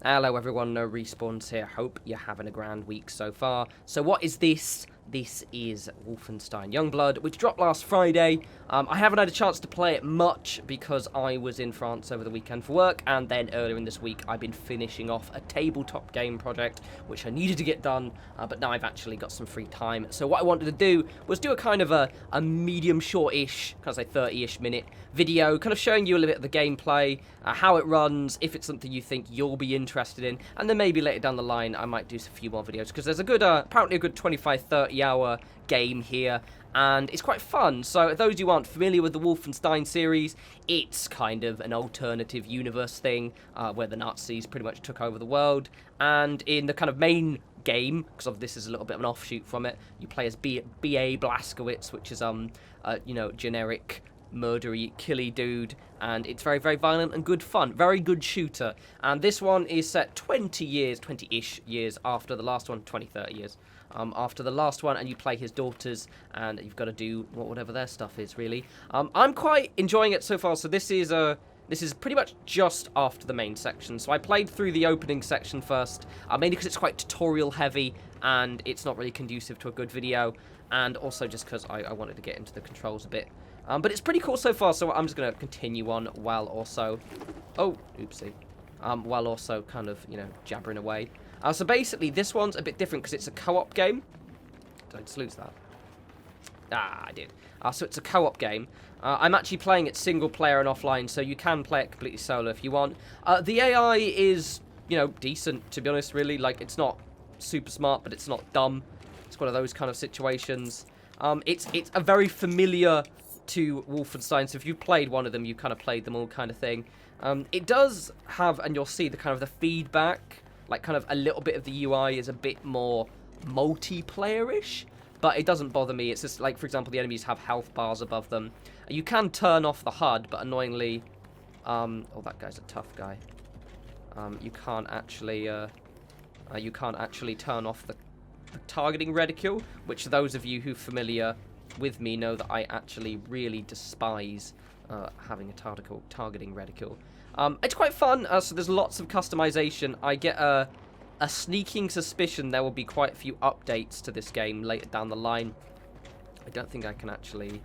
Hello everyone, no respawns here. Hope you're having a grand week so far. So what is this? This is Wolfenstein Youngblood, which dropped last Friday. I haven't had a chance to play it much because I was in France over the weekend for work, and then earlier in this week I've been finishing off a tabletop game project which I needed to get done, but now I've actually got some free time. So what I wanted to do was do a kind of a medium short-ish, kind of say 30-ish minute video, kind of showing you a little bit of the gameplay, how it runs, if it's something you think you'll be interested in, and then maybe later down the line I might do a few more videos, because there's a good, apparently a good 25-30 hour game here, and it's quite fun. So those who aren't familiar with the Wolfenstein series, it's kind of an alternative universe thing, where the Nazis pretty much took over the world, and in the kind of main game, because this is a little bit of an offshoot from it, you play as B.A. Blazkowicz, which is, you know, generic murdery, killy dude, and it's very, very violent and good fun. Very good shooter. And this one is set 20-ish years after the last one, 20, 30 years after the last one, and you play his daughters, and you've got to do whatever their stuff is, really. I'm quite enjoying it so far. So this is pretty much just after the main section. So I played through the opening section first, mainly because it's quite tutorial heavy, and it's not really conducive to a good video, and also just because I wanted to get into the controls a bit. But it's pretty cool so far, so I'm just going to continue on while also... Oh, oopsie. While also kind of, you know, jabbering away. So basically, this one's a bit different because it's a co-op game. Did I just lose that? Ah, I did. So it's a co-op game. I'm actually playing it single player and offline, so you can play it completely solo if you want. The AI is, you know, decent, to be honest, really. Like, it's not super smart, but it's not dumb. It's one of those kind of situations. It's a very familiar to Wolfenstein, so if you've played one of them, you kind of played them all kind of thing. It does have, and you'll see the kind of the feedback, like kind of a little bit of the UI is a bit more multiplayer-ish, but it doesn't bother me. It's just like, for example, the enemies have health bars above them. You can turn off the HUD, but annoyingly, oh, that guy's a tough guy. You can't actually turn off the targeting reticule, which those of you who are familiar with me know that I actually really despise having a targeting reticule. It's quite fun, so there's lots of customization. I get a sneaking suspicion there will be quite a few updates to this game later down the line. I don't think I can actually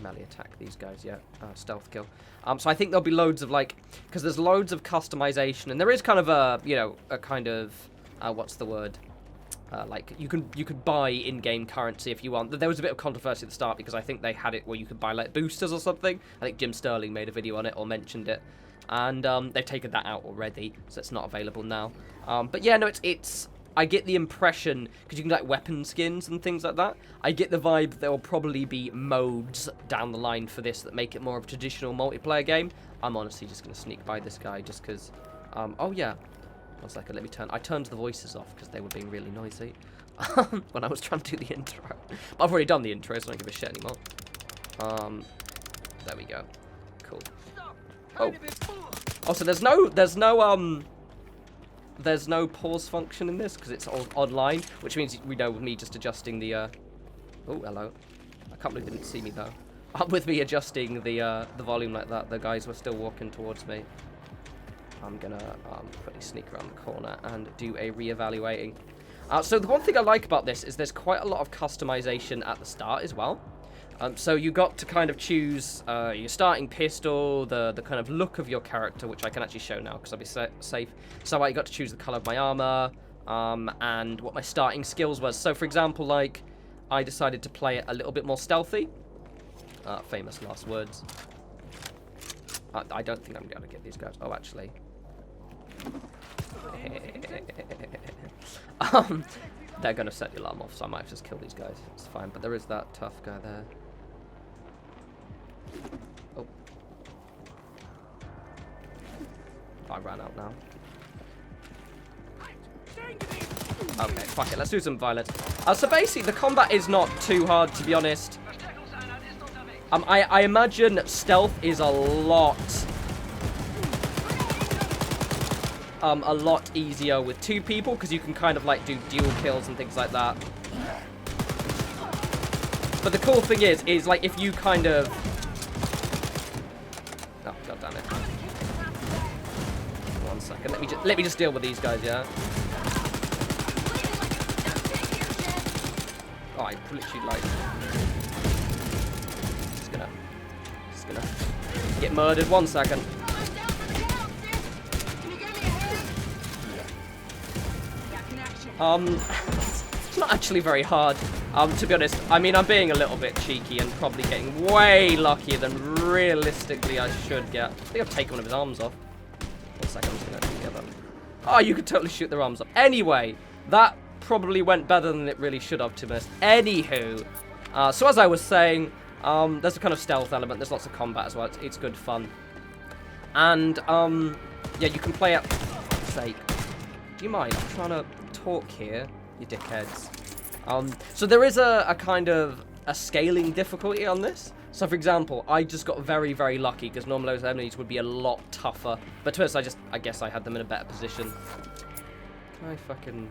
melee attack these guys yet. Stealth kill. So I think there'll be loads of, like, because there's loads of customization, and there is kind of a, you know, a kind of, what's the word? Like, you could buy in-game currency if you want. There was a bit of controversy at the start because I think they had it where you could buy, like, boosters or something. I think Jim Sterling made a video on it or mentioned it. And they've taken that out already, so it's not available now. But yeah, no, it's I get the impression, because you can get, like, weapon skins and things like that, I get the vibe that there will probably be modes down the line for this that make it more of a traditional multiplayer game. I'm honestly just going to sneak by this guy just because... oh, yeah. 1 second, let me turn... I turned the voices off because they were being really noisy when I was trying to do the intro. But I've already done the intro, so I don't give a shit anymore. There we go. Cool. Oh. Also, there's no pause function in this because it's all online, which means we know with me just adjusting the... Oh, hello. I can't believe they didn't see me, though. With me adjusting the volume like that, the guys were still walking towards me. I'm gonna quickly sneak around the corner and do a re-evaluating. So the one thing I like about this is there's quite a lot of customization at the start as well. So you got to kind of choose your starting pistol, the kind of look of your character, which I can actually show now because I'll be safe. So I got to choose the color of my armor and what my starting skills was. So for example, like I decided to play it a little bit more stealthy. Famous last words. I don't think I'm going to get these guys. Oh, actually. They're going to set the alarm off, so I might just kill these guys. It's fine, but there is that tough guy there. Oh. I ran out now. Okay, fuck it. Let's do some violence. So basically, the combat is not too hard, to be honest. I imagine stealth is a lot easier with 2 people because you can kind of like do dual kills and things like that. But the cool thing is like if you kind of... Oh, god damn it. Come on. second. Let me just deal with these guys, yeah? Oh, I literally like... Just gonna get murdered. 1 second. It's not actually very hard. To be honest, I mean, I'm being a little bit cheeky and probably getting way luckier than realistically I should get. I think I've taken one of his arms off. 1 second, I'm just gonna get them. Oh, you could totally shoot their arms off. Anyway, that probably went better than it really should have, to be honest. Anywho, so as I was saying, there's a kind of stealth element. There's lots of combat as well. It's good fun. And, yeah, you can play it... For fuck's sake. Do you mind? I'm trying to talk here, you dickheads. So there is a kind of a scaling difficulty on this. So for example, I just got very, very lucky because normally those enemies would be a lot tougher. But to us, I guess I had them in a better position. Can I fucking...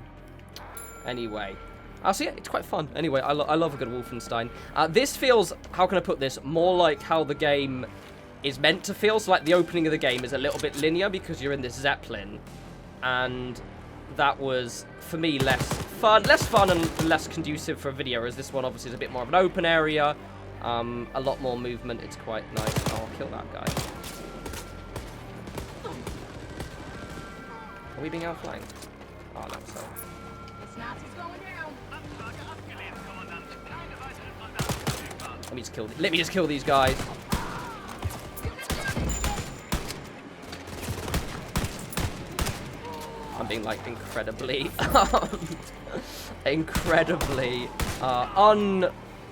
Anyway. So yeah, it's quite fun. Anyway, I love a good Wolfenstein. This feels, how can I put this, more like how the game is meant to feel. So like the opening of the game is a little bit linear because you're in this Zeppelin. And that was, for me, less fun and less conducive for a video, as this one obviously is a bit more of an open area, a lot more movement. It's quite nice. Oh, I'll kill that guy. Are we being outflanked? Oh, no, so. Let me just kill these guys. I'm being like incredibly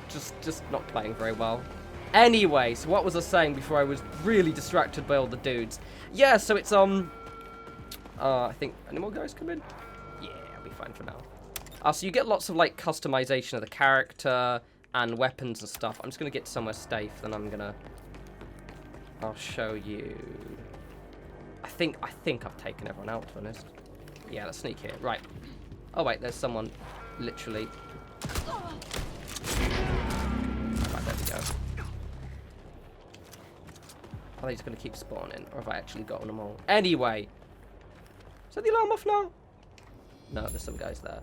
just not playing very well. Anyway, so what was I saying before I was really distracted by all the dudes? Yeah, so it's I think any more guys come in? Yeah, I'll be fine for now. So you get lots of like customization of the character and weapons and stuff. I'm just gonna get somewhere safe, then I'll show you. I think I've taken everyone out, to be honest. Yeah, let's sneak here. Right. Oh, wait, there's someone literally... Right, there we go. Are they just going to keep spawning? Or have I actually gotten them all? Anyway. Is that the alarm off now? No, there's some guys there.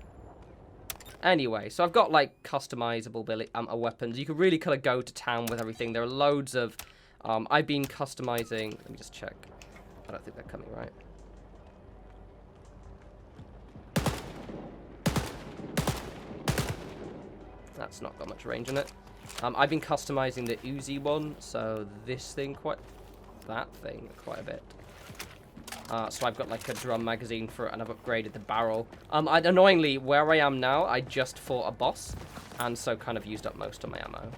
Anyway, so I've got, like, customizable weapons. You can really kind of go to town with everything. There are loads of... I've been customizing... Let me just check. I don't think they're coming, right? That's not got much range in it. I've been customizing the Uzi one, so this thing that thing quite a bit. So I've got like a drum magazine for it, and I've upgraded the barrel. Annoyingly, where I am now, I just fought a boss, and so kind of used up most of my ammo.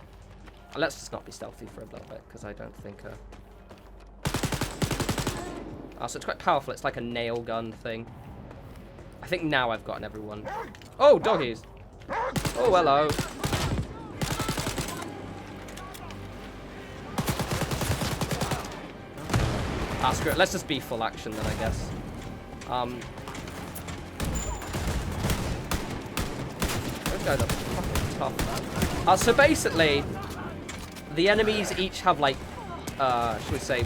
Let's just not be stealthy for a little bit, because I don't think... so it's quite powerful. It's like a nail gun thing. I think now I've gotten everyone. Oh, doggies! Oh, hello. Screw it. Let's just be full action then, I guess. Those guys are fucking tough. So basically, the enemies each have like, should we say,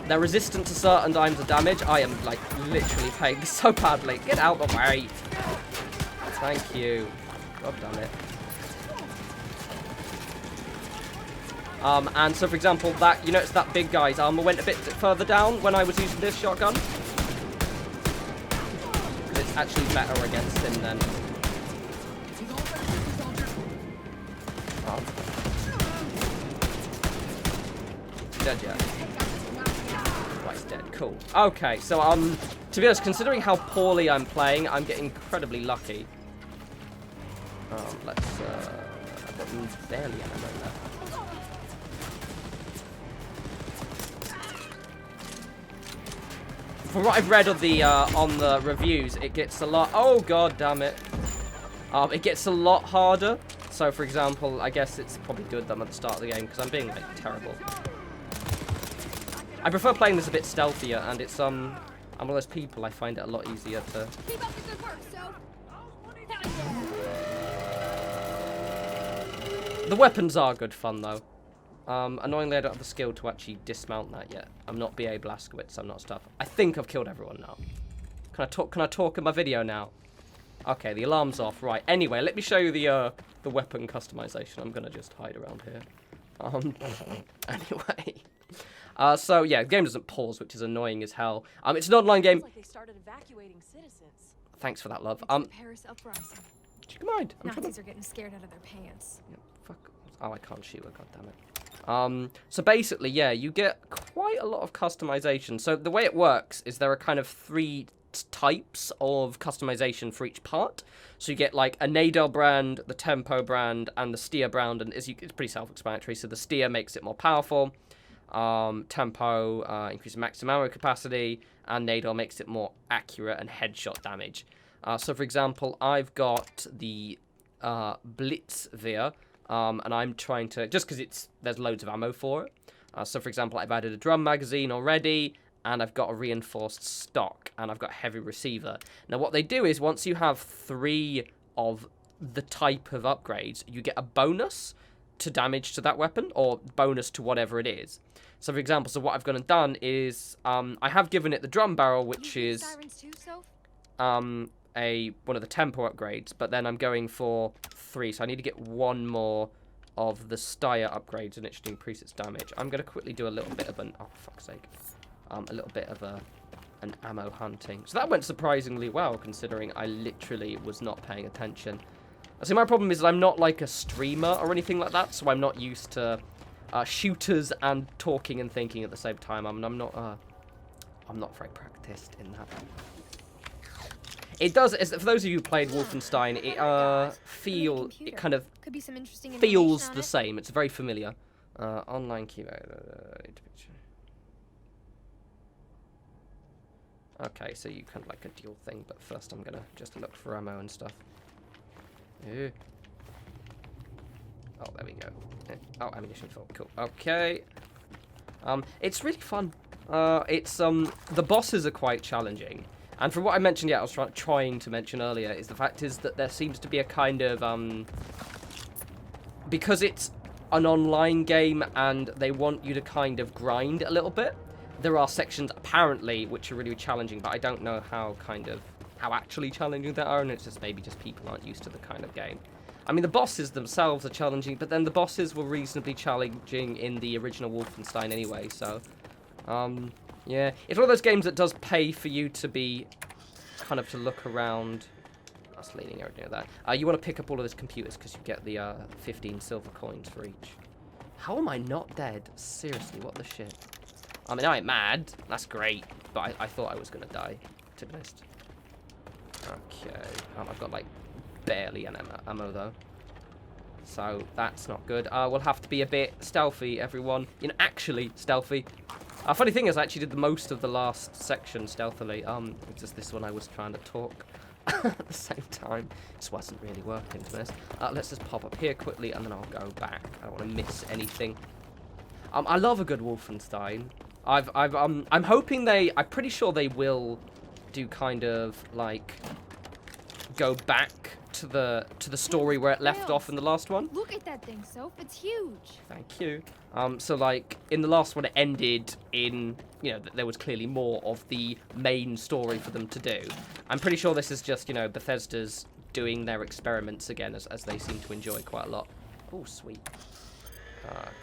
they're resistant to certain types of damage. I am like literally playing so badly. Get out of the way. Thank you. God damn it. And so, for example, that you notice that big guy's armor went a bit further down when I was using this shotgun. Because it's actually better against him then. Oh. Dead yet? Right, he's dead. Cool. Okay, so to be honest, considering how poorly I'm playing, I'm getting incredibly lucky. Let's I've got barely ammo left. From what I've read of the on the reviews, it gets a lot. Oh god damn it! It gets a lot harder. So, for example, I guess it's probably good that I'm at the start of the game because I'm being like terrible. I prefer playing this a bit stealthier, and it's I'm one of those people. I find it a lot easier to. Keep up the good work, so. The weapons are good fun though. Annoyingly, I don't have the skill to actually dismount that yet. I'm not B.A. Blazkowicz, I'm not stuff. I think I've killed everyone now. Can I talk in my video now? Okay, the alarm's off. Right. Anyway, let me show you the weapon customization. I'm gonna just hide around here. Anyway. So yeah, the game doesn't pause, which is annoying as hell. It's an online game. Like they started evacuating citizens. Thanks for that, love. Paris uprising. Do you mind? Nazis are getting scared out of their pants. Yeah, fuck. Oh, I can't shoot her. God damn it. So basically, yeah, you get quite a lot of customization. So the way it works is there are kind of 3 types of customization for each part. So you get like a Nadel brand, the Tempo brand, and the Steer brand, and it's pretty self-explanatory. So the Steer makes it more powerful, Tempo increases maximum ammo capacity, and Nadel makes it more accurate and headshot damage. So for example, I've got the Blitzwehr, and I'm trying to, just because there's loads of ammo for it. So for example, I've added a drum magazine already, and I've got a reinforced stock, and I've got heavy receiver. Now what they do is, once you have 3 of the type of upgrades, you get a bonus to damage to that weapon, or bonus to whatever it is. So for example, so what I've gone and done is, I have given it the drum barrel, which is one of the Tempo upgrades, but then I'm going for 3, so I need to get 1 more of the Steyr upgrades, and it should increase its damage. I'm going to quickly do a little bit of an, oh fuck's sake, a little bit of an ammo hunting. So that went surprisingly well, considering I literally was not paying attention. See, my problem is I'm not like a streamer or anything like that, so I'm not used to shooters and talking and thinking at the same time. I'm not very practiced in that. It does, for those of you who played Wolfenstein, it kind of feels the same. It's very familiar. Online keyboard. Okay, so you kind of like a dual thing, but first I'm gonna just look for ammo and stuff. Ew. Oh, there we go. Oh, ammunition full. Cool. Okay. It's really fun. The bosses are quite challenging. And from what I mentioned, I was trying to mention earlier, is the fact is that there seems to be a kind of, because it's an online game and they want you to kind of grind a little bit, there are sections, apparently, which are really challenging, but I don't know how actually challenging they are, and it's just maybe just people aren't used to the kind of game. I mean, the bosses themselves are challenging, but then the bosses were reasonably challenging in the original Wolfenstein anyway, so, yeah. It's one of those games that does pay for you to be, kind of to look around. That's leaning out near that. You want to pick up all of those computers, because you get the 15 silver coins for each. How am I not dead? Seriously, what the shit? I mean, I ain't mad. That's great. But I thought I was going to die, to be honest. Okay. I've got, like, barely an ammo, though. So, that's not good. We'll have to be a bit stealthy, everyone. You know, actually stealthy. Funny thing is, I actually did the most of the last section stealthily. It's just this one I was trying to talk at the same time. This wasn't really working, to be honest. Let's just pop up here quickly, and then I'll go back. I don't want to miss anything. I love a good Wolfenstein. I'm hoping I'm pretty sure they will do kind of like go back to the story where it left off in the last one. Look at that thing, Soph. It's huge. Thank you. So like in the last one, it ended in, you know, there was clearly more of the main story for them to do. I'm pretty sure this is just, you know, Bethesda's doing their experiments again, as they seem to enjoy quite a lot. Oh, sweet.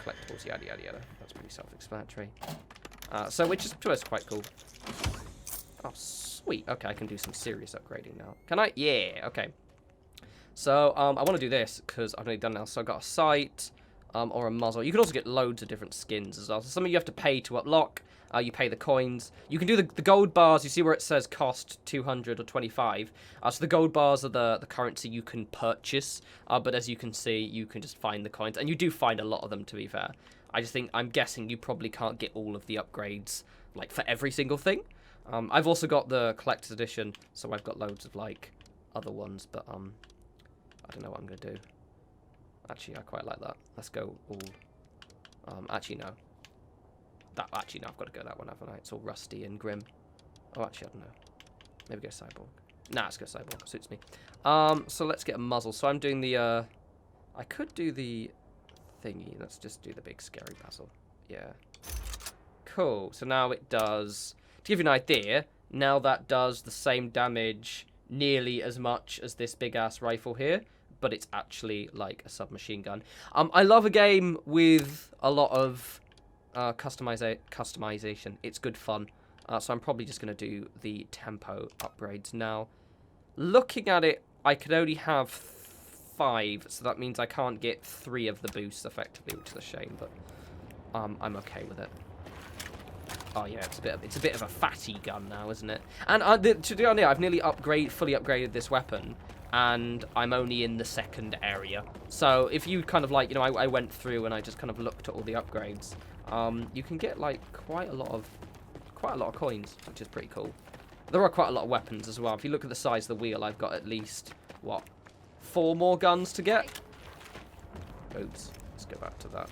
Collectibles, yada yada yada. That's pretty self-explanatory. So which is to us quite cool. Oh, sweet. Okay, I can do some serious upgrading now. Can I? Yeah. Okay. So I want to do this because I've already done now. So I've got a sight or a muzzle. You can also get loads of different skins as well. So some of you have to pay to unlock. You pay the coins. You can do the gold bars. You see where it says cost 200 or 25. So the gold bars are the currency you can purchase. But as you can see, you can just find the coins. And you do find a lot of them, to be fair. I'm guessing you probably can't get all of the upgrades, like, for every single thing. I've also got the collector's edition, so I've got loads of, like, other ones. But, I don't know what I'm going to do. Actually, I quite like that. Let's go all... actually, no. Actually, no, I've got to go that one, haven't I? It's all rusty and grim. Oh, actually, I don't know. Maybe go cyborg. Nah, let's go cyborg. Suits me. So let's get a muzzle. So I'm doing the, I could do the thingy. Let's just do the big scary basil. Yeah. Cool. So now it does... To give you an idea, now that does the same damage nearly as much as this big-ass rifle here, but it's actually like a submachine gun. I love a game with a lot of customization. It's good fun. So I'm probably just going to do the tempo upgrades now. Looking at it, I could only have 5, so that means I can't get 3 of the boosts effectively, which is a shame, but I'm okay with it. Oh yeah, it's a bit of a fatty gun now, isn't it? And to be honest, I've nearly fully upgraded this weapon, and I'm only in the second area. So if you kind of like, you know, I went through and I just kind of looked at all the upgrades, you can get like quite a lot of coins, which is pretty cool. There are quite a lot of weapons as well. If you look at the size of the wheel, I've got at least what, 4 more guns to get. Oops, let's go back to that,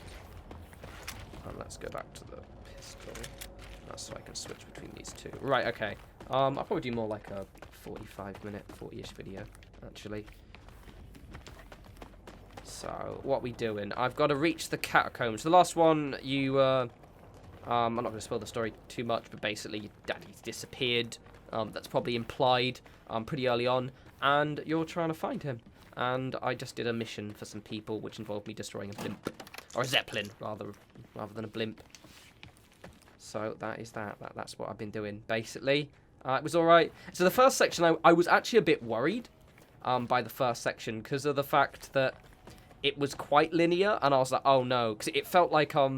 and let's go back to the pistol. So I can switch between these two. Right, okay. I'll probably do more like a 45-minute, 40-ish video, actually. So, what we doing? I've got to reach the Catacombs. The last one, I'm not going to spoil the story too much, but basically, your daddy's disappeared. That's probably implied pretty early on, and you're trying to find him. And I just did a mission for some people, which involved me destroying a blimp. Or a zeppelin, rather than a blimp. So that is that. That's what I've been doing, basically. It was alright. So the first section, I was actually a bit worried by the first section because of the fact that it was quite linear, and I was like, oh no, because it felt like a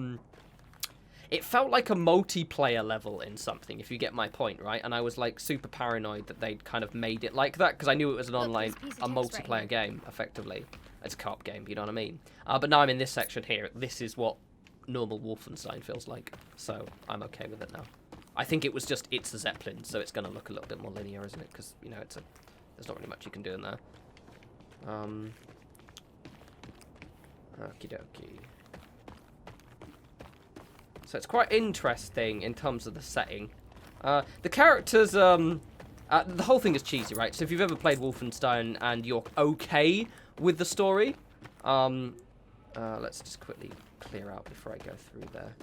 multiplayer level in something, if you get my point, right? And I was like super paranoid that they'd kind of made it like that because I knew it was an multiplayer game, effectively. It's a co-op game, you know what I mean? But now I'm in this section here. This is what normal Wolfenstein feels like, so I'm okay with it now. I think it was just, it's a Zeppelin, so it's going to look a little bit more linear, isn't it? Because, you know, there's not really much you can do in there. Okie dokie. So it's quite interesting in terms of the setting. The characters, the whole thing is cheesy, right? So if you've ever played Wolfenstein and you're okay with the story, let's just quickly clear out before I go through there.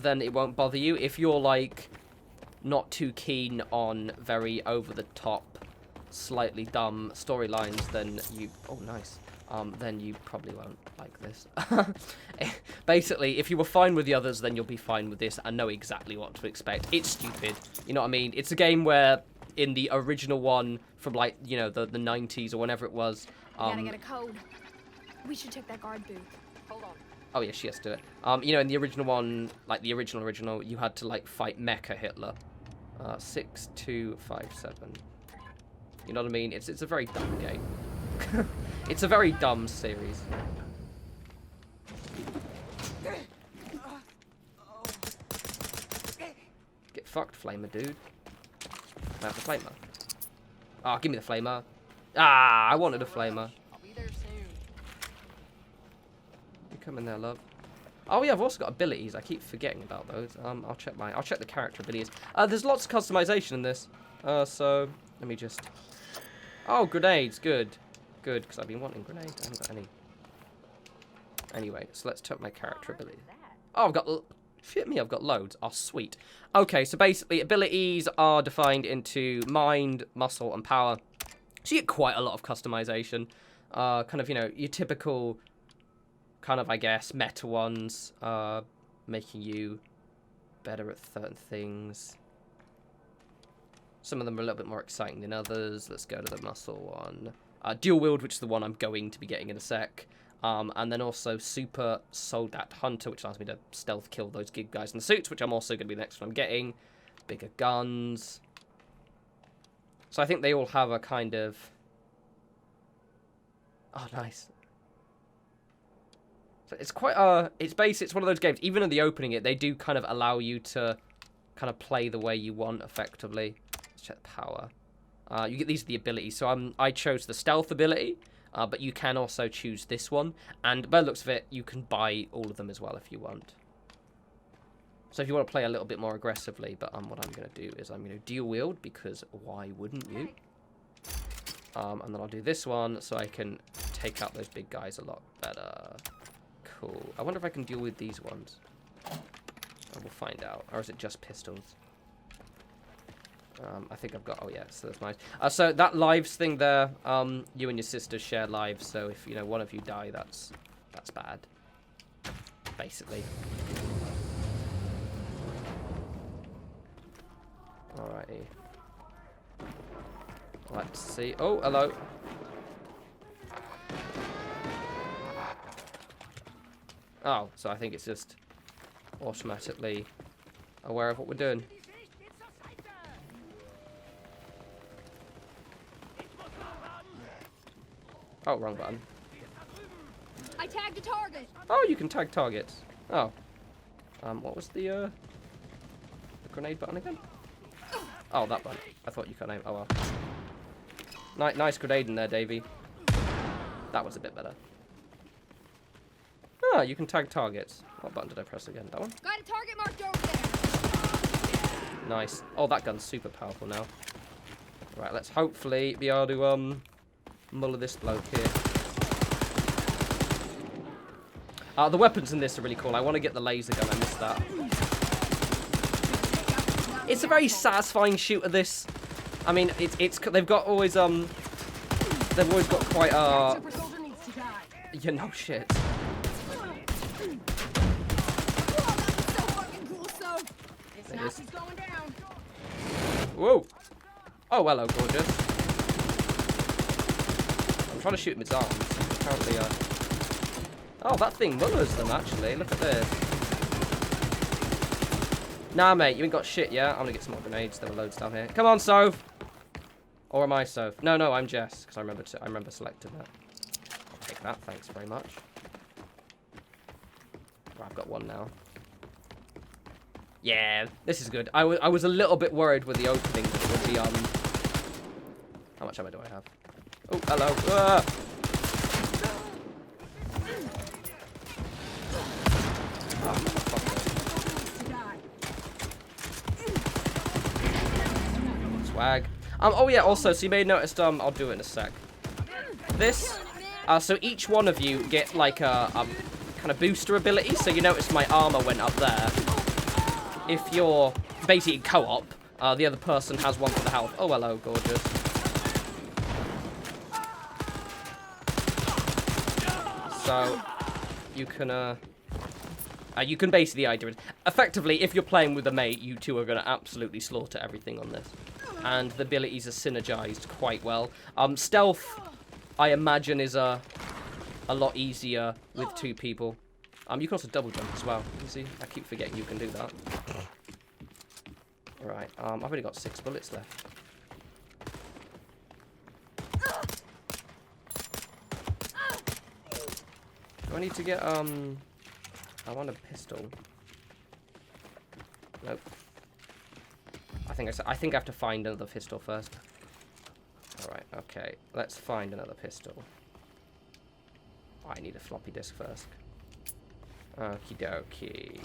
Then it won't bother you. If you're like not too keen on very over-the-top, slightly dumb storylines, then you... Oh, nice. Then you probably won't like this. Basically, if you were fine with the others, then you'll be fine with this and know exactly what to expect. It's stupid. You know what I mean? It's a game where in the original one from, like, you know, the 90s or whenever it was... Gotta get a code. We should check that guard booth. Hold on. Oh, yeah, she has to do it. You know, in the original one, like the original, you had to, like, fight Mecha Hitler. 6257. You know what I mean? It's a very dumb game. It's a very dumb series. Get fucked, Flamer, dude. I have the Flamer. Ah, give me the Flamer. Ah, I wanted a Flamer. I'll be there soon. You come in there, love. Oh yeah, I've also got abilities. I keep forgetting about those. I'll check the character abilities. There's lots of customization in this. So let me just. Oh, grenades, good, because I've been wanting grenades. I haven't got any. Anyway, so let's check my character ability. Oh, I've got. Shit me, I've got loads. Oh, sweet. Okay, so basically, abilities are defined into mind, muscle, and power. So you get quite a lot of customization. Kind of, you know, your typical, kind of, I guess, meta ones, making you better at certain things. Some of them are a little bit more exciting than others. Let's go to the muscle one. Dual wield, which is the one I'm going to be getting in a sec. And then also Super Soldat Hunter, which allows me to stealth kill those gig guys in the suits, which I'm also going to be the next one I'm getting. Bigger guns. So I think they all have a kind of... Oh, nice. So it's quite it's one of those games, even in the opening, they do kind of allow you to kind of play the way you want, effectively. Let's check the power. You get these are the abilities. So I chose the stealth ability, but you can also choose this one. And by the looks of it, you can buy all of them as well if you want. So if you want to play a little bit more aggressively, but what I'm going to do is I'm going to dual wield, because why wouldn't you? And then I'll do this one so I can take out those big guys a lot better. cool. I wonder if I can deal with these ones. We'll find out. Or is it just pistols? I think I've got... Oh, yeah, so that's nice. So that lives thing there, you and your sister share lives. So if, you know, one of you die, that's bad. Basically. Alrighty. Let's see. Oh, hello. Oh, so I think it's just automatically aware of what we're doing. Oh, wrong button. I tagged a target. Oh, you can tag targets. Oh. What was the grenade button again? Oh, that button. I thought you could name. Oh, well. Nice grenade in there, Davey. That was a bit better. Ah, you can tag targets. What button did I press again? That one? Got a target marked over there. Nice. Oh, that gun's super powerful now. Right, let's hopefully be able to, muller this bloke here. The weapons in this are really cool. I want to get the laser gun. I missed that. It's a very satisfying shooter, this. I mean, it's they've got always, they've always got quite, yeah, no shit. Whoa! Oh, hello, gorgeous. I'm trying to shoot him with his arms. Apparently, oh, that thing mullers them, actually. Look at this. Nah, mate, you ain't got shit yet. I'm gonna get some more grenades. There were loads down here. Come on, Soph! Or am I Soph? No, I'm Jess, because I remember selecting that. I'll take that, thanks very much. Right, I've got one now. Yeah, this is good. I was a little bit worried with the opening that it would be, how much ammo do I have? Oh, hello. Ah! Swag. Oh yeah, also, so you may have noticed, I'll do it in a sec. This, so each one of you get like a kind of booster ability, so you notice my armor went up there. If you're basically co-op, the other person has one for the health. Oh, hello, gorgeous. So, you can basically, the idea is, effectively, if you're playing with a mate, you two are going to absolutely slaughter everything on this. And the abilities are synergized quite well. Stealth, I imagine, is a lot easier with two people. You can also double jump as well. You see, I keep forgetting you can do that. Right, I've only got 6 bullets left. Do I need to get, I want a pistol. Nope. I think I have to find another pistol first. Alright, okay. Let's find another pistol. I need a floppy disk first. Okie dokie.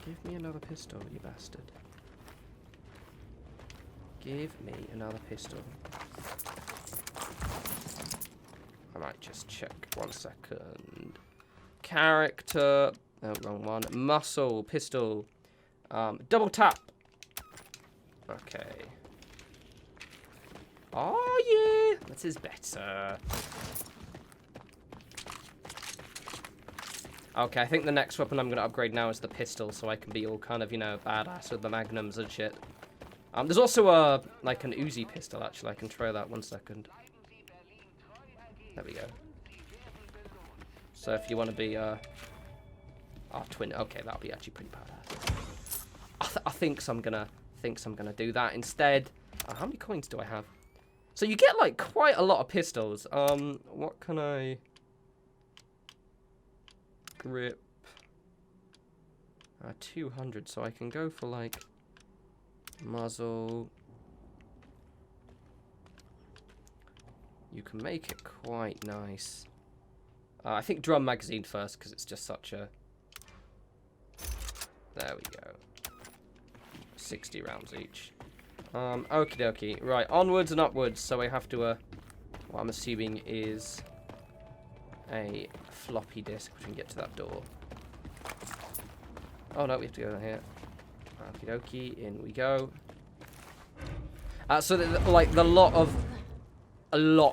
Give me another pistol, you bastard. Give me another pistol. I might just check 1 second. Character. Oh, wrong one. Muscle. Pistol. Double tap. Okay. Oh, yeah. This is better. Okay, I think the next weapon I'm going to upgrade now is the pistol, so I can be all kind of, you know, badass with the magnums and shit. There's also like an Uzi pistol, actually. I can try that 1 second. There we go. So if you want to be, twin, okay, that'll be actually pretty badass. I think I'm gonna do that instead. How many coins do I have? So you get like quite a lot of pistols. What can I... Grip 200, so I can go for like muzzle. You can make it quite nice. I think drum magazine first, because it's just such a... There we go. 60 rounds each. Okie dokie. Right, onwards and upwards. So I have to, what I'm assuming is a floppy disk, which we can get to that door. Oh no, we have to go down here. Okie dokie, in we go. So like a lot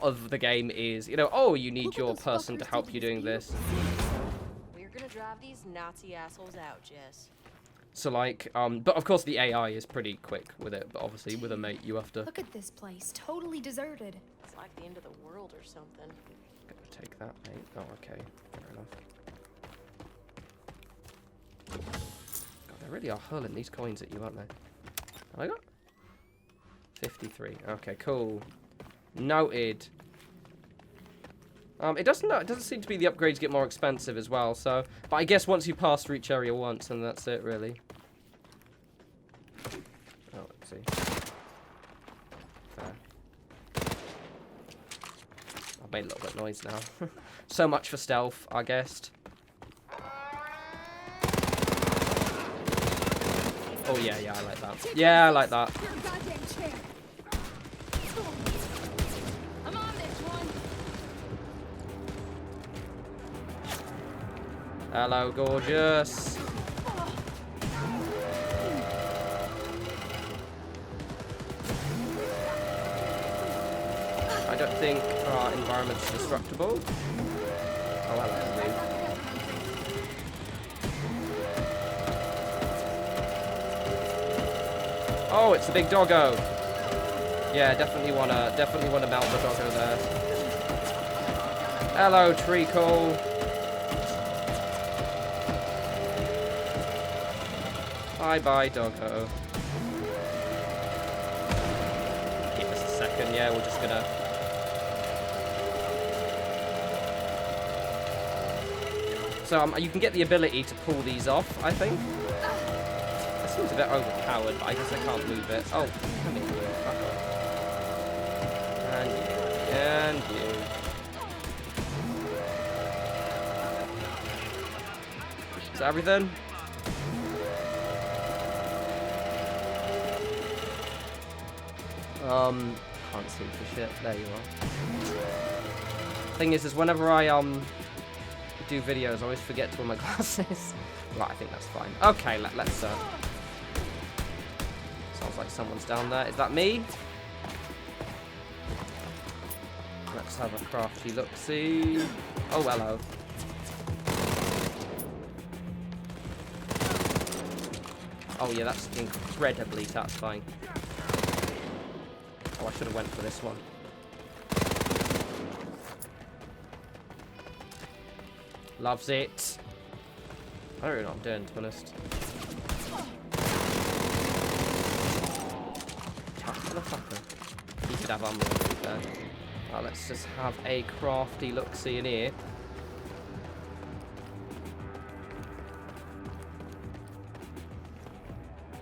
of the game is, you know, oh, you need your person to help you doing this. We're gonna drive these Nazi assholes out, Jess. So like, but of course the AI is pretty quick with it, but obviously with a mate you have to. Look at this place, totally deserted. It's like the end of the world or something. Gonna take that, mate. Oh, okay, fair enough. God, they really are hurling these coins at you, aren't they? Have I got 53. Okay, cool. Noted. It doesn't seem to be the upgrades get more expensive as well, so... But I guess once you pass through each area once, and that's it, really. Oh, let's see. Fair. I've made a little bit of noise now. So much for stealth, I guessed. Oh, yeah, I like that. Yeah, I like that. I'm on this one. Hello, gorgeous. I don't think our environment's destructible. Oh, hello, dude. Oh, it's the big doggo. Yeah, definitely wanna mount the doggo there. Hello, treacle. Bye, doggo. Give us a second. Yeah, we're just gonna. So you can get the ability to pull these off, I think. It seems a bit overpowered, but I guess I can't move it. Oh, come here. And you. And you. Is that everything? Can't see for shit. There you are. Thing is whenever I do videos, I always forget to wear my glasses. Right, I think that's fine. Okay, let's sounds like someone's down there. Is that me? Let's have a crafty look-see. Oh, hello. Oh yeah, that's incredibly satisfying. Oh, I should have went for this one. Loves it. I don't know what I'm doing, to be honest. Tough motherfucker. He could have armor there. Right, let's just have a crafty look-see in here.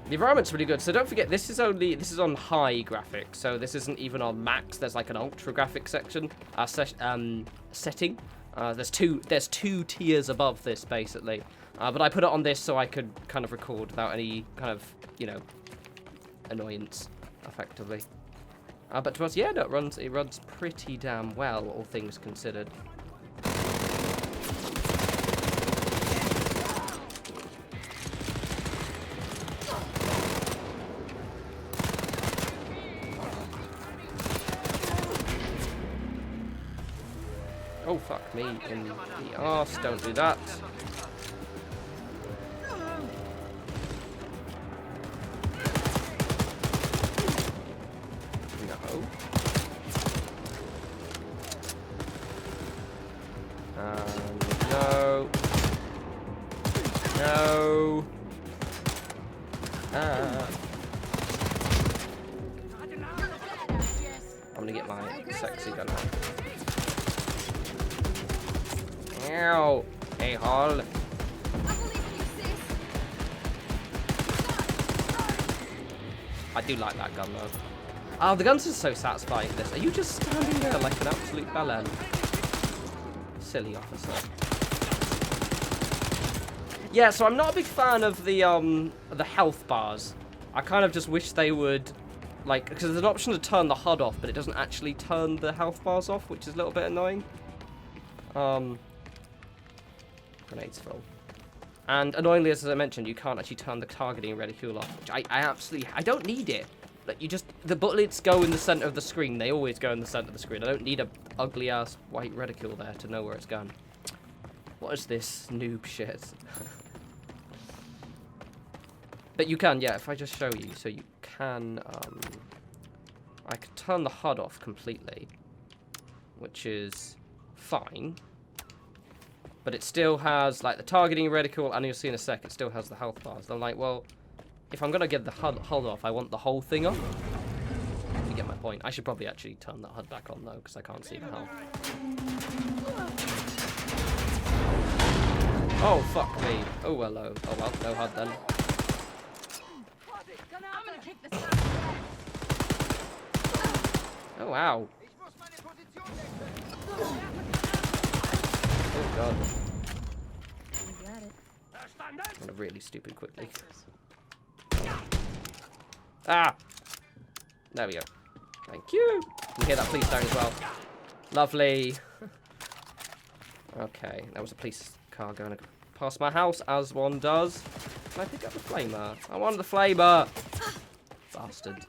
The environment's really good, so don't forget this is on high graphics, so this isn't even on max. There's like an ultra graphic section setting. There's two tiers above this basically, but I put it on this so I could kind of record without any kind of, you know, annoyance, effectively. But to us, yeah, no, it runs pretty damn well, all things considered. Oh, fuck me in the arse, don't do that. No. No. No. I'm gonna get my sexy gun out. Ow! Hey, Hall. I do like that gun though. Oh, the guns are so satisfying. This. Are you just standing there like an absolute bellend? Silly officer. Yeah, so I'm not a big fan of the health bars. I kind of just wish they would, like, because there's an option to turn the HUD off, but it doesn't actually turn the health bars off, which is a little bit annoying. Grenades full. And annoyingly, as I mentioned, you can't actually turn the targeting reticule off, which I absolutely... I don't need it. Like, you just... The bullets go in the center of the screen. They always go in the center of the screen. I don't need a ugly-ass white reticule there to know where it's going. What is this noob shit? But you can, yeah, if I just show you. So you can, I can turn the HUD off completely, which is fine. But it still has, like, the targeting reticle, and you'll see in a sec, it still has the health bars. I'm like, well, if I'm going to get the HUD off, I want the whole thing off. If you get my point. I should probably actually turn that HUD back on, though, because I can't see the health. Oh, fuck me. Oh, hello. Oh, well, no HUD then. Oh, wow. Oh, God. I'm gonna really stupid quickly. Ah! There we go. Thank you. You hear that police siren as well. Lovely. Okay, there was a police car going past my house, as one does. Can I pick up the flamer? I want the flamer! Bastard.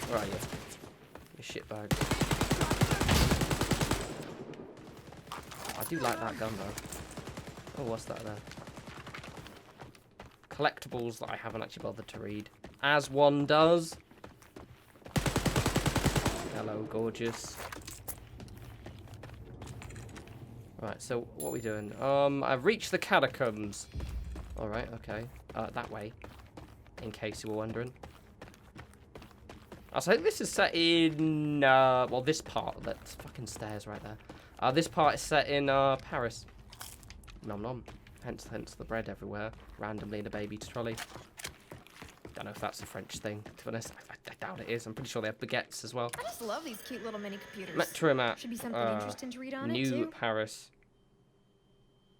Where are you? You shitbag. I do like that gun, though. Oh, what's that there? Collectibles that I haven't actually bothered to read. As one does. Hello, gorgeous. Right, so what are we doing? I've reached the Catacombs. Alright, okay. That way. In case you were wondering. So I think this is set in, well, this part. That's fucking stairs right there. This part is set in, Paris. Nom nom. Hence the bread everywhere. Randomly in a baby trolley. Don't know if that's a French thing, to be honest. I doubt it is. I'm pretty sure they have baguettes as well. I just love these cute little mini computers. Metro map. Should be something interesting to read on it, New too. Paris.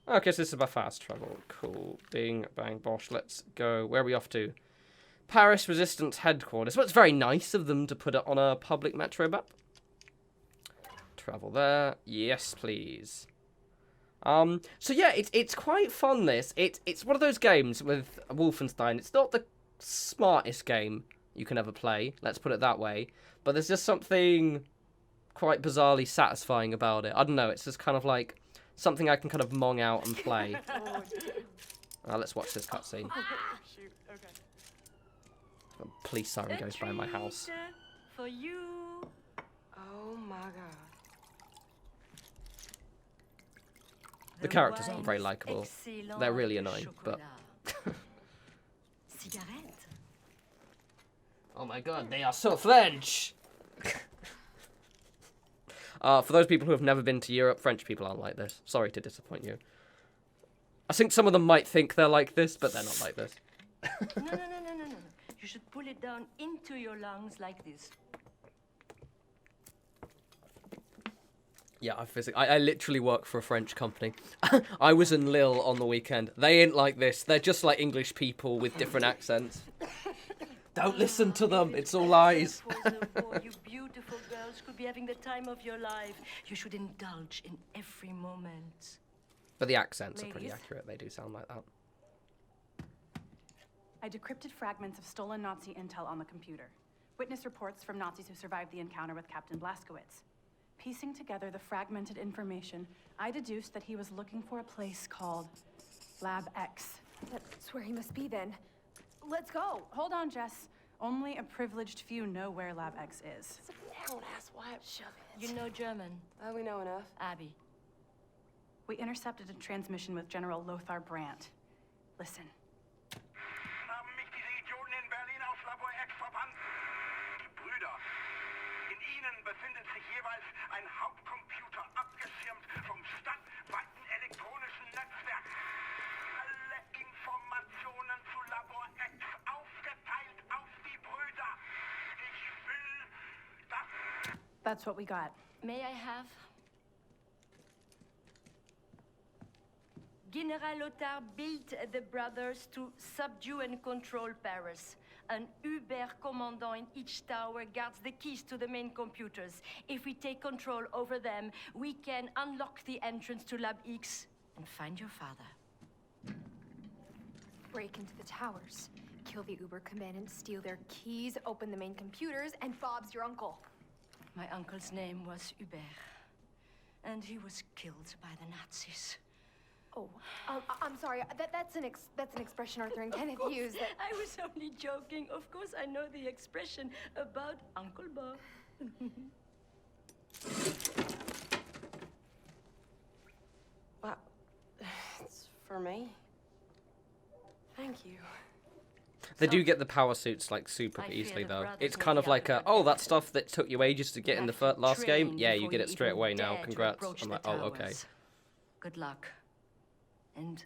Okay, so this is about fast travel. Cool. Bing, bang, bosh. Let's go. Where are we off to? Paris Resistance Headquarters. Well, it's very nice of them to put it on a public metro map. Travel there. Yes, please. So yeah, it's quite fun, this. It's one of those games with Wolfenstein. It's not the smartest game you can ever play, let's put it that way. But there's just something quite bizarrely satisfying about it. I don't know, it's just kind of like something I can kind of mong out and play. Let's watch this cutscene. A police siren goes by my house. For you. Oh my god. The characters aren't very likable. They're really annoying, but... Oh my god, they are so French! For those people who have never been to Europe, French people aren't like this. Sorry to disappoint you. I think some of them might think they're like this, but they're not like this. No. You should pull it down into your lungs like this. Yeah, I literally work for a French company. I was in Lille on the weekend. They ain't like this. They're just like English people with different accents. Don't listen to them. It's all lies. You beautiful girls could be having the time of your life. You should indulge in every moment. But the accents are pretty accurate. They do sound like that. I decrypted fragments of stolen Nazi intel on the computer. Witness reports from Nazis who survived the encounter with Captain Blazkowicz. Piecing together the fragmented information, I deduced that he was looking for a place called Lab X. That's where he must be, then. Let's go. Hold on, Jess. Only a privileged few know where Lab X is. Sit down, asswipe. Shove it. You know German, Oh, we know enough. Abby. We intercepted a transmission with General Lothar Brandt. Listen. Haben mich diese Idioten in Berlin aus Labor X verbannt. Die Brüder. In ihnen befindet sich jeweils ein Hauptcomputer, abgeschirmt vom stadtweiten elektronischen Netzwerk. Alle Informationen zu Labor X aufgeteilt auf die Brüder. Ich will das. That's what we got. May I have? General Lothar built the brothers to subdue and control Paris. An Uber commandant in each tower guards the keys to the main computers. If we take control over them, we can unlock the entrance to Lab X and find your father. Break into the towers, kill the Uber commandant, steal their keys, open the main computers, and Bob's your uncle. My uncle's name was Hubert, and he was killed by the Nazis. Oh, I'm sorry. That's an expression Arthur and Kenneth use. That... I was only joking. Of course, I know the expression about Uncle Bob. Wow. It's for me. Thank you. They do get the power suits like super easily though. It's kind of like that stuff that took you ages to get in the last game. Yeah, you get it straight away now. Congrats. I'm like, oh, okay. Good luck. And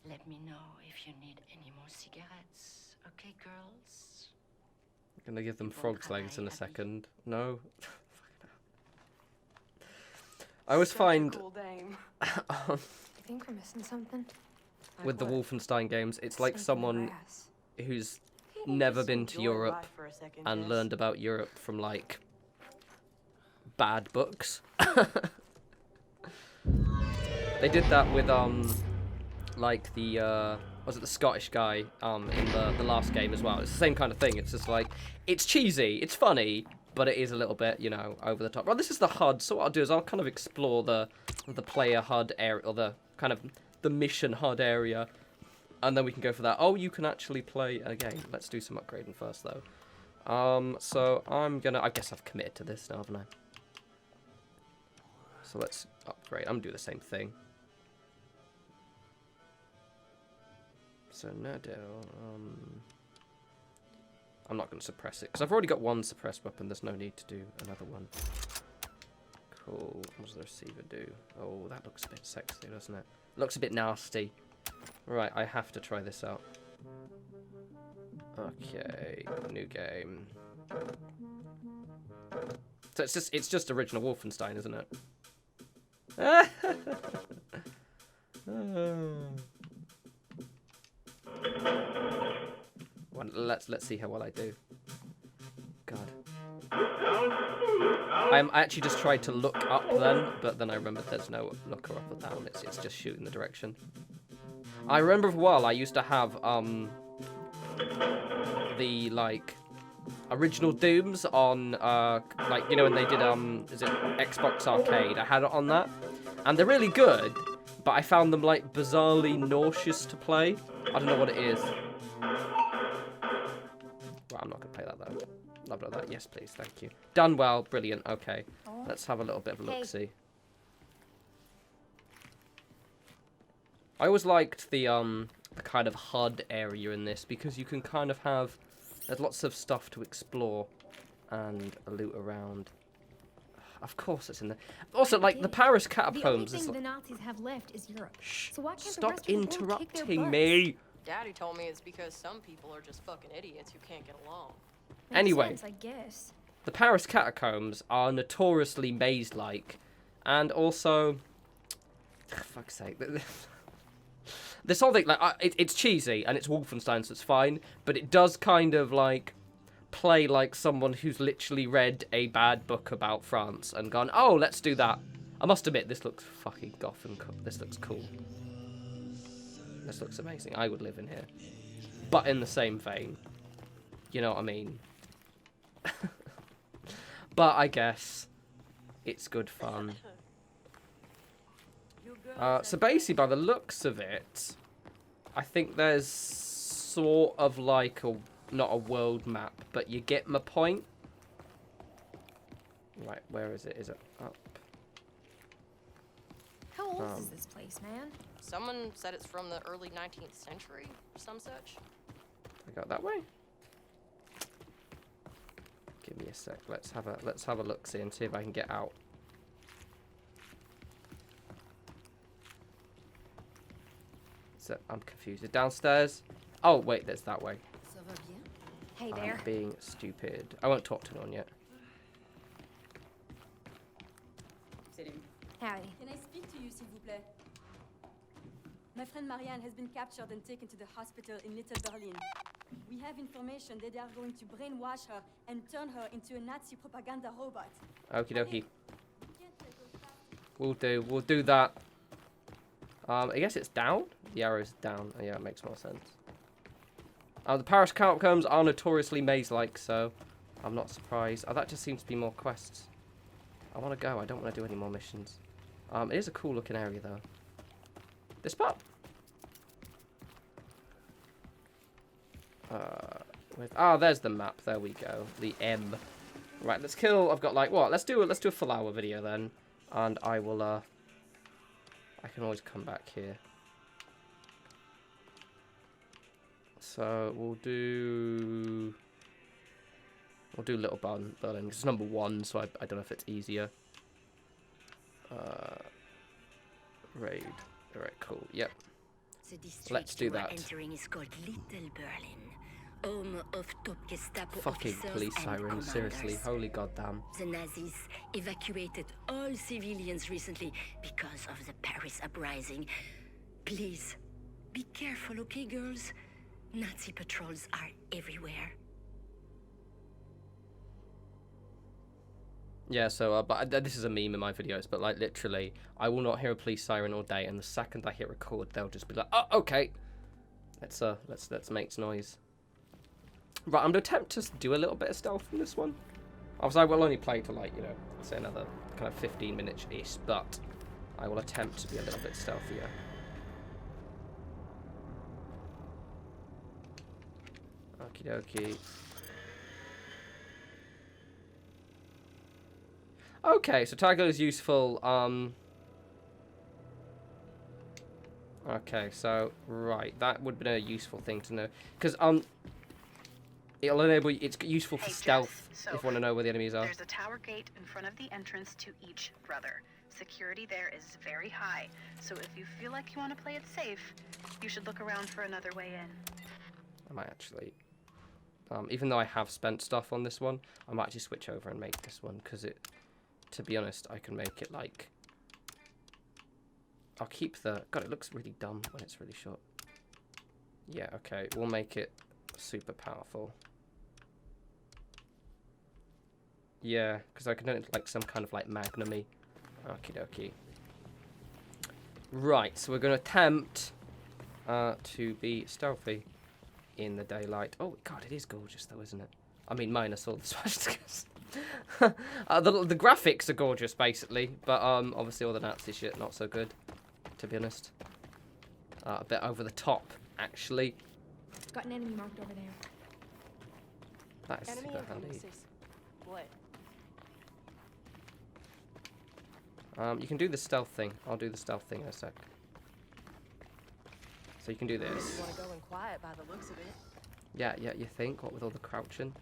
let me know if you need any more cigarettes. Okay, girls? I'm gonna give them frog's legs in a second. No. I always find Cool dame. I think we're missing something. with the Wolfenstein games, it's like Snake in the someone grass. who's never been to Europe and learned about Europe from like bad books. They did that with like the was it the Scottish guy in the last game as well. It's the same kind of thing. It's just like it's cheesy, it's funny, but it is a little bit, you know, over the top. Well, this is the HUD, so what I'll do is I'll kind of explore the player HUD area, or the kind of the mission HUD area, and then we can go for that. Oh, you can actually play a game. Let's do some upgrading first though. So I guess I've committed to this now, haven't I? So let's upgrade. I'm gonna do the same thing. So no, I'm not going to suppress it because I've already got one suppressed weapon. There's no need to do another one. Cool. What does the receiver do? Oh, that looks a bit sexy, doesn't it? Looks a bit nasty. Right, I have to try this out. Okay, new game. So it's just original Wolfenstein, isn't it? Well, let's see how well I do. God. I actually just tried to look up then, but then I remembered there's no looker up or down. It's just shooting the direction. I remember for a while I used to have the like original Dooms on like, you know, when they did is it Xbox Arcade? I had it on that, and they're really good, but I found them like bizarrely nauseous to play. I don't know what it is. Well, I'm not gonna play that though. Love that. Yes, please. Thank you. Done well. Brilliant. Okay. Let's have a little bit of a look-see. I always liked the kind of HUD area in this because you can kind of have there's lots of stuff to explore and loot around. Of course, it's in there. Also, like the Paris Catacombs. The only thing the Nazis have left is Europe. Shh! So why can't Stop the rest of the world kick their interrupting butts? me. Daddy told me it's because some people are just fucking idiots who can't get along. Makes Anyway. sense, I guess. The Paris Catacombs are notoriously maze-like, and also, for fuck's sake, this whole thing, like, it's cheesy and it's Wolfenstein, so it's fine, but it does kind of like play like someone who's literally read a bad book about France and gone, oh, let's do that. I must admit, this looks fucking goth and cool. This looks cool. This looks amazing. I would live in here, but in the same vein, you know what I mean. But I guess it's good fun. So basically, by the looks of it, I think there's sort of like not a world map, but you get my point. Right, where is it? Is it up? How old is this place, man? Someone said it's from the early 19th century or some such. I go that way. Give me a sec. Let's have a look, see, and see if I can get out. So I'm confused. Is it downstairs? Oh wait, there's that way. Hey there. I'm being stupid. I won't talk to no one yet. Howdy. Can I speak to you, s'il vous plaît? My friend Marianne has been captured and taken to the hospital in Little Berlin. We have information that they are going to brainwash her and turn her into a Nazi propaganda robot. Okie dokie. We can't let those bastards- We'll do that. I guess it's down? The arrow's down. Oh, yeah, it makes more sense. The Paris Catacombs are notoriously maze-like, so I'm not surprised. Oh, that just seems to be more quests. I want to go. I don't want to do any more missions. It is a cool looking area, though. This part? There's the map. There we go. The M. Right, let's kill. I've got like what? Let's do a full hour video then, and I will. I can always come back here. So we'll do Little Berlin. It's number 1, so I don't know if it's easier. Raid. Alright, cool. Yep. The district Let's do you are that. entering is called Little Berlin, home of top Gestapo Fucking officers police and siren. Seriously. commanders. Holy goddamn. The Nazis evacuated all civilians recently because of the Paris uprising. Please, be careful, okay, girls? Nazi patrols are everywhere. Yeah, so, but this is a meme in my videos, but, like, literally, I will not hear a police siren all day, and the second I hit record, they'll just be like, oh, okay. Let's make noise. Right, I'm going to attempt to do a little bit of stealth in this one. Obviously, I will only play to, like, you know, say another kind of 15 minutes-ish, but I will attempt to be a little bit stealthier. Okie dokie. Okay, so Tiger is useful. Okay, so right, that would be a useful thing to know, because it'll enable. It's useful for stealth Jess, so if you want to know where the enemies are. There's a tower gate in front of the entrance to each brother. Security there is very high, so if you feel like you want to play it safe, you should look around for another way in. I might actually, even though I have spent stuff on this one, I might actually switch over and make this one, because it. To be honest, I can make it like... I'll keep the... God, it looks really dumb when it's really short. Yeah, okay. We'll make it super powerful. Yeah, because I can do it like some kind of like magnum-y. Okie dokie. Right, so we're going to attempt to be stealthy in the daylight. Oh, God, it is gorgeous though, isn't it? I mean, minus all the swastikas. The graphics are gorgeous, basically, but obviously all the Nazi shit not so good, to be honest. A bit over the top, actually. Got an enemy marked over there. That is Enemy super incoming, handy. sis. What? You can do the stealth thing. I'll do the stealth thing in a sec. So you can do this. You want to go in quiet by the looks of it. Yeah, you think? What with all the crouching?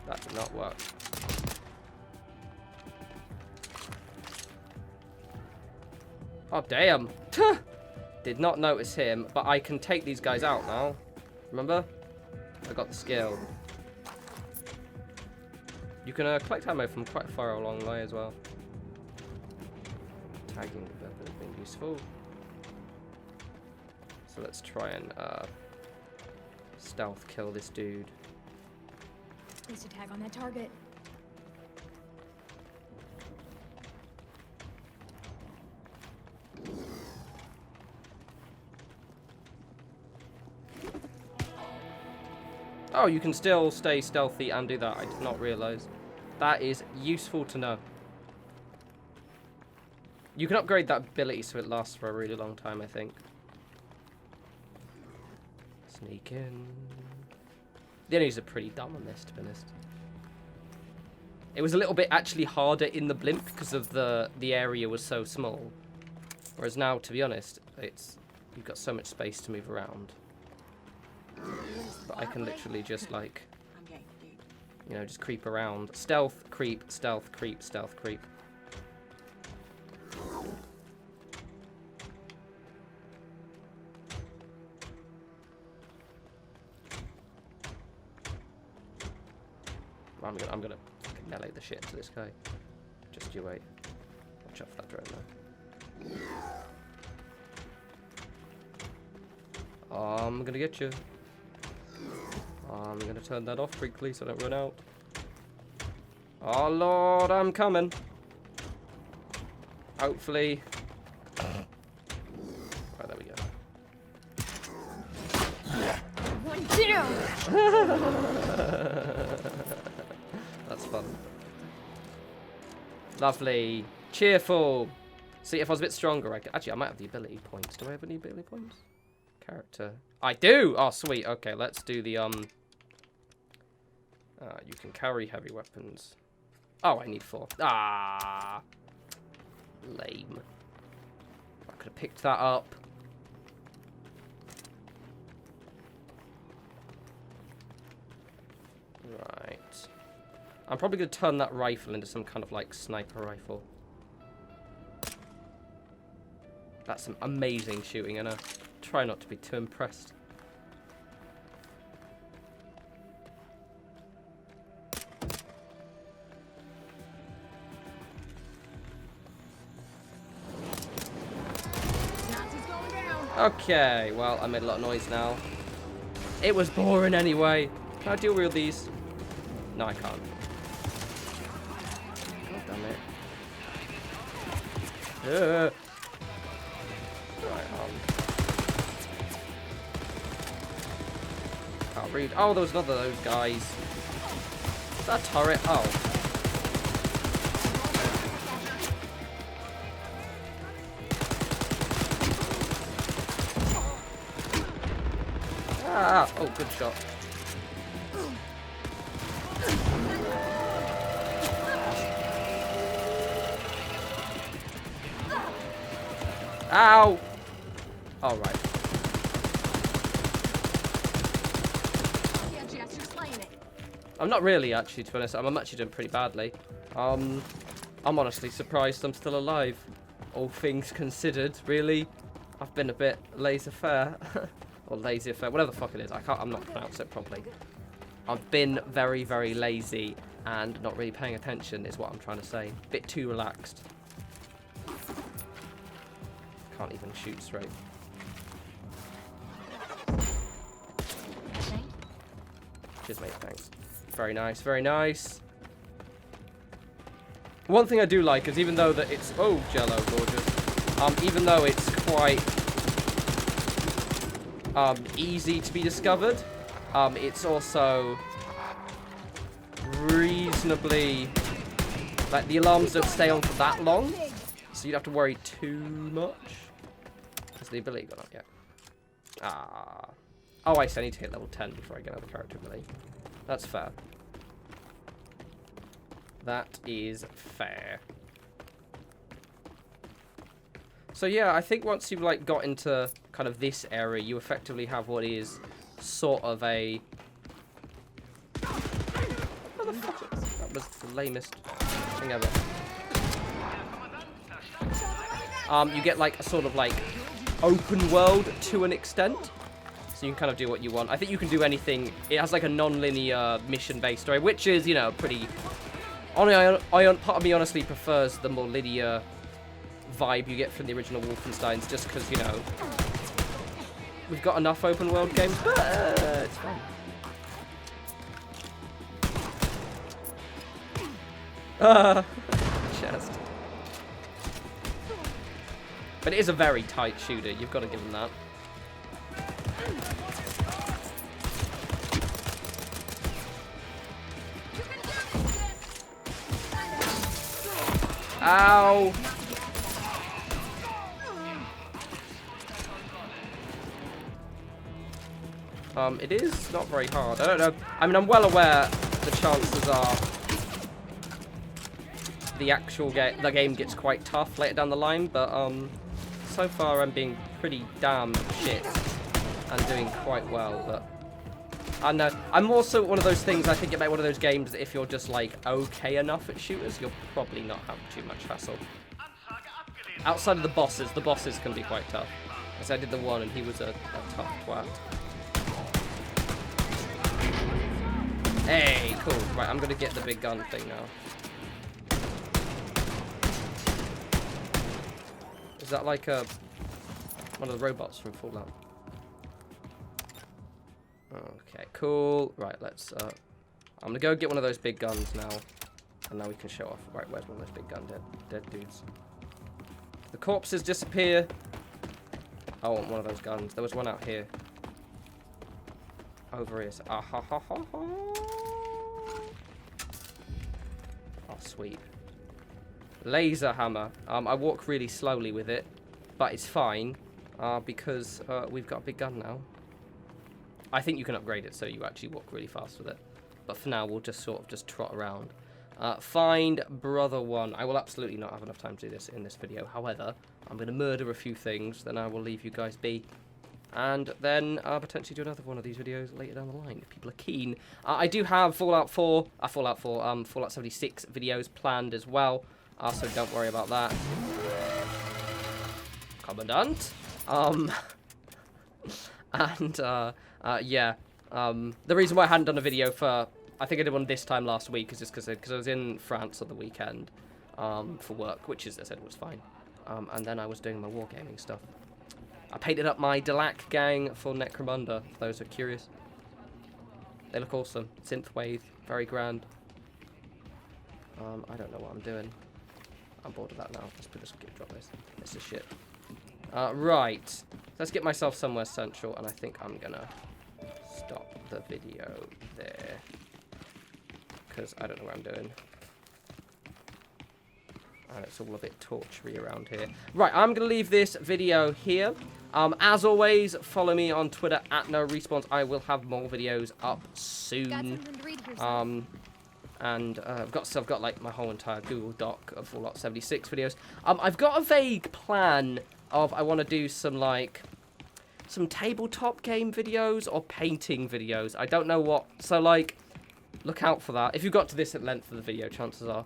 That did not work. Oh, damn. Did not notice him, but I can take these guys out now. Remember? I got the skill. You can collect ammo from quite far along the way as well. Tagging has been useful. So let's try and stealth kill this dude. Place a tag on that target. Oh, you can still stay stealthy and do that. I did not realise. That is useful to know. You can upgrade that ability so it lasts for a really long time, I think. Sneak in. The enemies are pretty dumb on this, to be honest. It was a little bit actually harder in the blimp because of the area was so small. Whereas now, to be honest, you've got so much space to move around. But I can literally just like, you know, just creep around. Stealth, creep, stealth, creep, stealth, creep. I'm gonna melee the shit to this guy. Just you wait. Watch out for that drone though. I'm gonna get you. I'm gonna turn that off quickly so I don't run out. Oh lord, I'm coming. Hopefully. Right, there we go. One down. That's fun. Lovely. Cheerful. See, if I was a bit stronger, actually, I might have the ability points. Do I have any ability points? Character. I do! Oh, sweet. Okay, let's do the, you can carry heavy weapons. Oh, I need 4. Ah! Lame. I could have picked that up. Right. I'm probably going to turn that rifle into some kind of, like, sniper rifle. That's some amazing shooting, and I try not to be too impressed. Okay, well, I made a lot of noise now. It was boring anyway. Can I deal with these? No, I can't. God damn it. Right, oh, rude. Oh, there was another of those guys. Is that a turret? Oh. Ah! Oh, good shot. Ow! All right. I'm not really, actually, to be honest. I'm actually doing pretty badly. I'm honestly surprised I'm still alive. All things considered, really. I've been a bit laissez-faire. Or laissez-faire, whatever the fuck it is. I'm not pronouncing it properly. I've been very, very lazy and not really paying attention is what I'm trying to say. Bit too relaxed. Can't even shoot straight. Cheers, mate, thanks. Very nice, very nice. One thing I do like is even though that it's... Oh, Jello, gorgeous. Even though it's quite... easy to be discovered, it's also reasonably... Like, the alarms don't stay on for that long, so you don't have to worry too much. Has the ability gone up yet? Ah. Oh, I need to hit level 10 before I get another character ability. That's fair. That is fair. So yeah, I think once you've like got into kind of this area, you effectively have what is sort of a... What the fuck? That was the lamest thing ever. You get like a sort of like open world to an extent. So you can kind of do what you want. I think you can do anything. It has like a non-linear mission-based story, which is, you know, pretty... Part of me honestly prefers the more linear vibe you get from the original Wolfensteins, just because, you know, we've got enough open world games, but it's fine. Chest. But it is a very tight shooter, you've got to give them that. Ow! It is not very hard. I don't know. I mean, I'm well aware the chances are the game gets quite tough later down the line, but so far I'm being pretty damn shit and doing quite well. But I know I'm also one of those things. I think it might be one of those games that if you're just like okay enough at shooters, you'll probably not have too much hassle. Outside of the bosses can be quite tough. Because I did the one and he was a tough twat. Hey, cool. Right, I'm gonna get the big gun thing now. Is that like one of the robots from Fallout? Okay, cool. Right, let's I'm gonna go get one of those big guns now. And now we can show off. Right, where's one of those big gun dead dudes? The corpses disappear. I want one of those guns. There was one out here. Over here. Ah ha ha ha ha. Oh, sweet. Laser hammer. I walk really slowly with it, but it's fine because we've got a big gun now. I think you can upgrade it so you actually walk really fast with it. But for now, we'll just sort of just trot around. Find Brother 1. I will absolutely not have enough time to do this in this video. However, I'm going to murder a few things, then I will leave you guys be. And then potentially do another one of these videos later down the line if people are keen. I do have Fallout 76 videos planned as well. So don't worry about that. Commandant. Yeah. The reason why I hadn't done a video for... I think I did one this time last week is just because I was in France on the weekend for work, which, as I said, was fine. And then I was doing my wargaming stuff. I painted up my Delac gang for Necromunda, for those who are curious. They look awesome. Synthwave, very grand. I don't know what I'm doing. I'm bored of that now. Let's drop this. This is shit. Right. Let's get myself somewhere central, and I think I'm gonna stop the video there. Because I don't know what I'm doing. And it's all a bit tortury around here. Right, I'm going to leave this video here. As always, follow me on Twitter at norespawns. I will have more videos up soon. And I've got like my whole entire Google Doc of Fallout 76 videos. I've got a vague plan of I want to do some tabletop game videos or painting videos. I don't know what. So like, look out for that. If you got to this length of the video, chances are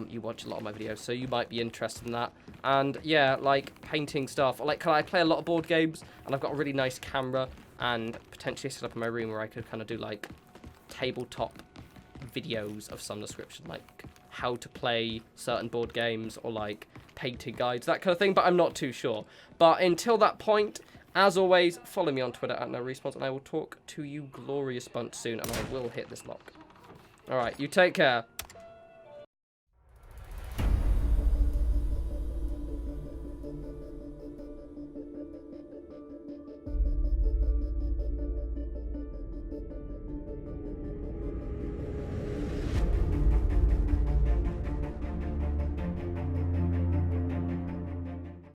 you watch a lot of my videos, so you might be interested in that. And yeah, like painting stuff. Like, I play a lot of board games, and I've got a really nice camera, and potentially set up in my room where I could kind of do like tabletop videos of some description, like how to play certain board games or like painting guides, that kind of thing. But I'm not too sure. But until that point, as always, follow me on Twitter at norespawns, and I will talk to you glorious bunch soon, and I will hit this lock. Alright, you take care.